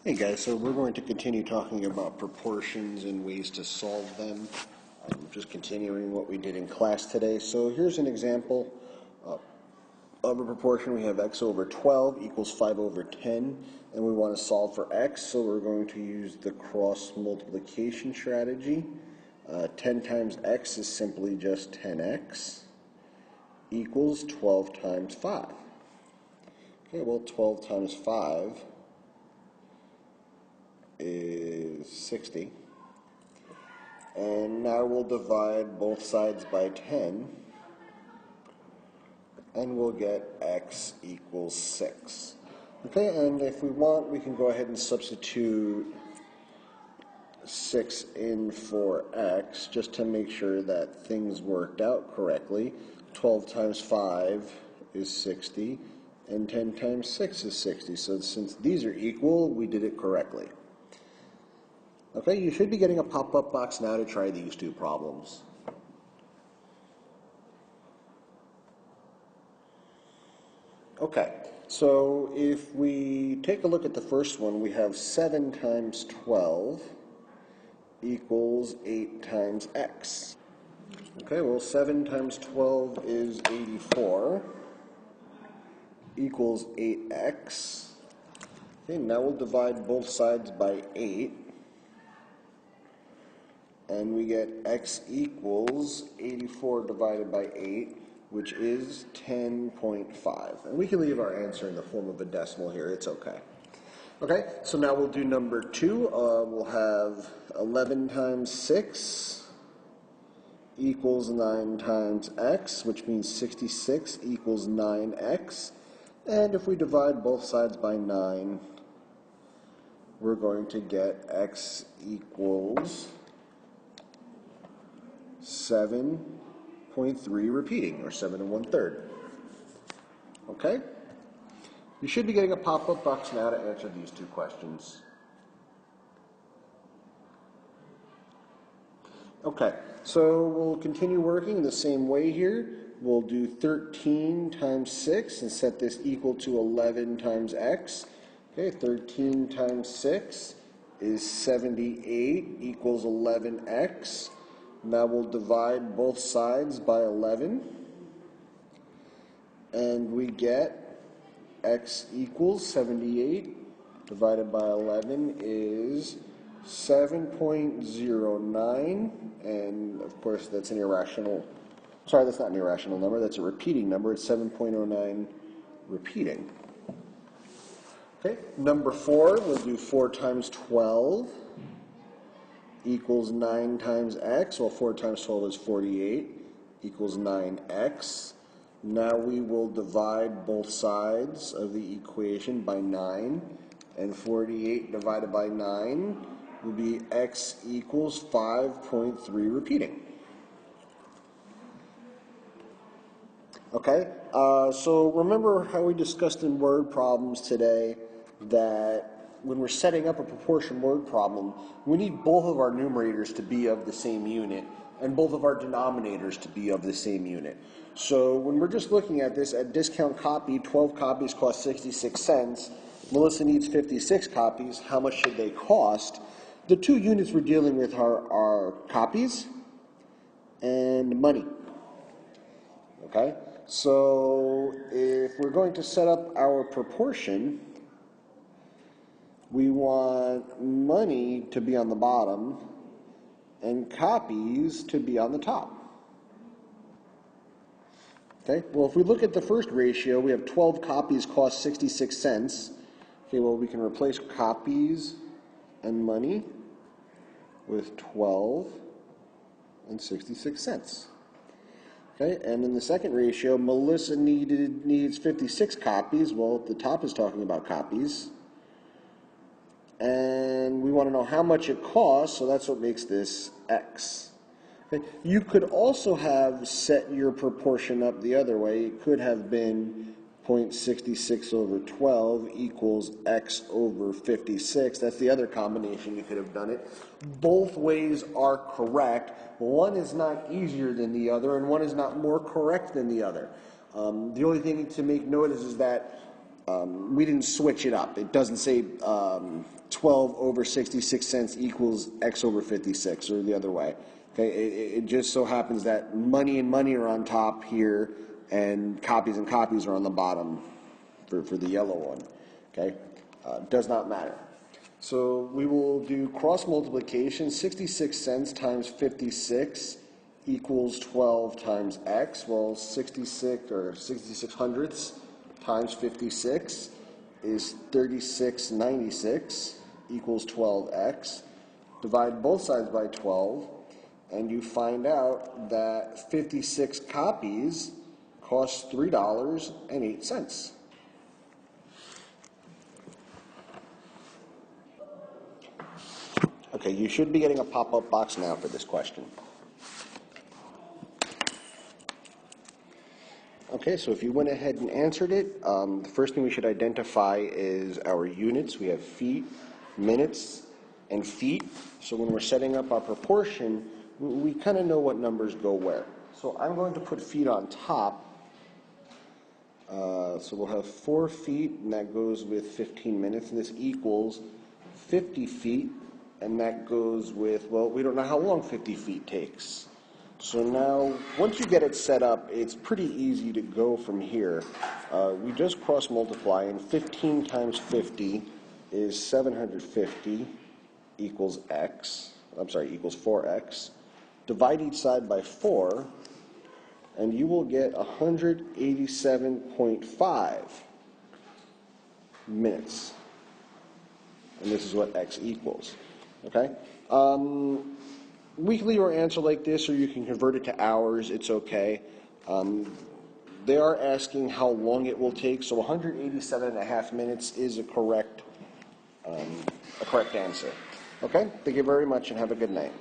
Hey guys, so we're going to continue talking about proportions and ways to solve them. Just continuing what we did in class today. So here's an example of a proportion. We have x over 12 equals 5 over 10, and we want to solve for x, so we're going to use the cross multiplication strategy. 10 times x is simply just 10x equals 12 times 5. Okay, well 12 times 5 is 60. And now we'll divide both sides by 10, and we'll get x equals 6. Okay, and if we want, we can go ahead and substitute 6 in for x, just to make sure that things worked out correctly. 12 times 5 is 60, and 10 times 6 is 60. So since these are equal, we did it correctly. Okay, you should be getting a pop-up box now to try these two problems. Okay, so if we take a look at the first one, we have 7 times 12 equals 8 times x. Okay, well 7 times 12 is 84 equals 8x. Okay, now we'll divide both sides by 8. And we get x equals 84 divided by 8, which is 10.5. And we can leave our answer in the form of a decimal here. It's okay. Okay, so now we'll do number 2. We'll have 11 times 6 equals 9 times x, which means 66 equals 9x. And if we divide both sides by 9, we're going to get x equals 7.3 repeating, or 7 1/3. Okay? You should be getting a pop-up box now to answer these two questions. Okay, so we'll continue working the same way here. We'll do 13 times 6 and set this equal to 11 times x. Okay, 13 times 6 is 78 equals 11x. Now we'll divide both sides by 11, and we get x equals 78 divided by 11 is 7.09, and of course that's an irrational, sorry, that's not an irrational number, that's a repeating number. It's 7.09 repeating. Okay, number 4, we'll do 4 times 12 equals 9 times x. Well, 4 times 12 is 48 equals 9x. Now we will divide both sides of the equation by 9, and 48 divided by 9 will be x equals 5.3 repeating. Okay, so remember how we discussed in word problems today that when we're setting up a proportion word problem, we need both of our numerators to be of the same unit and both of our denominators to be of the same unit. So when we're just looking at this, at discount copy, 12 copies cost 66 cents. Melissa needs 56 copies. How much should they cost? The two units we're dealing with are copies and money. Okay? So if we're going to set up our proportion, we want money to be on the bottom and copies to be on the top. Okay, well, if we look at the first ratio, we have 12 copies cost 66 cents. Okay, well, we can replace copies and money with 12 and 66 cents. Okay, and in the second ratio, Melissa needs 56 copies. Well, the top is talking about copies. And we want to know how much it costs, so that's what makes this x. Okay. You could also have set your proportion up the other way. It could have been 0.66 over 12 equals x over 56. That's the other combination you could have done it. Both ways are correct. One is not easier than the other, and one is not more correct than the other. The only thing to make note is that we didn't switch it up. It doesn't say 12 over 66 cents equals X over 56 or the other way. Okay, it just so happens that money and money are on top here and copies are on the bottom for the yellow one. Okay, does not matter. So we will do cross multiplication. 66 cents times 56 equals 12 times X. Well, 66 or 66 hundredths times 56 is 36.96 equals 12x. Divide both sides by 12, and you find out that 56 copies cost $3.08. Okay, you should be getting a pop-up box now for this question. Okay, so if you went ahead and answered it, the first thing we should identify is our units. We have feet, minutes, and feet. So when we're setting up our proportion, we kind of know what numbers go where. So I'm going to put feet on top. So we'll have 4 feet, and that goes with 15 minutes, and this equals 50 feet, and that goes with, well, we don't know how long 50 feet takes. So now, once you get it set up, it's pretty easy to go from here. We just cross multiply, and 15 times 50 is 750 equals x. Equals 4x. Divide each side by 4, and you will get 187.5 minutes. And this is what x equals. Okay? We can leave our answer like this, or you can convert it to hours. It's okay. They are asking how long it will take, so 187.5 minutes is a correct answer. Okay? Thank you very much, and have a good night.